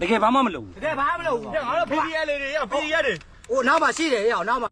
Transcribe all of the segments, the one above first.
တကယ်ဘာမှမလုပ်ဘူး တကယ်ဘာမှမလုပ်ဘူးငါတို့ PDF လေးတွေရောက် PDF တွေ ဟိုနောက်မှာရှိတယ်ရောက်နောက်မှာ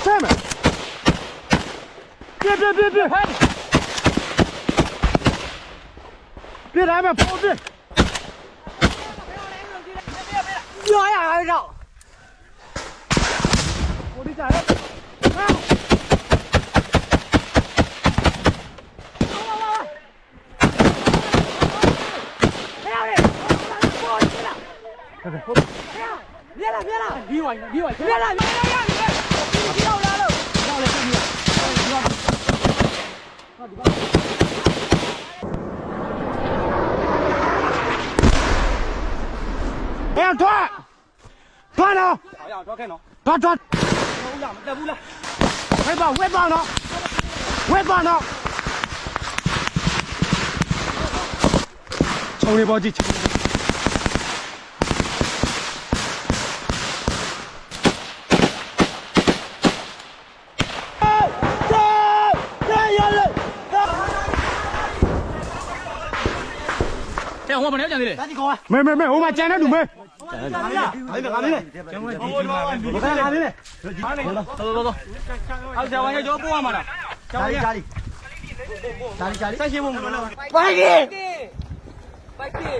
Damn it!别！别来吧，跑别！绕呀还绕！我的家人，啊！别了！离我！别了！绕来了！绕来这里！哎呀，断了！好呀，抓开နော်断！ဟုတ်လားမတက်ဘူးလား喂棒呢！冲你包机！တဲ့ဟိုမှာလည်းကြံသေးတယ် 赶紧搞啊！没，我们捡了路没？ငါလေးလေကျန်ဝင်ဟိုဒီမှာ我看哪里嘞？အားနေတော့အောက်ဆရာဝန်ကြီးကျော်ပို့ရမှာလားဆရာဝန်ကြီး家里。ဆက်ရှင်းဖို့မလိုတော့快点！ပိုက်ပြေ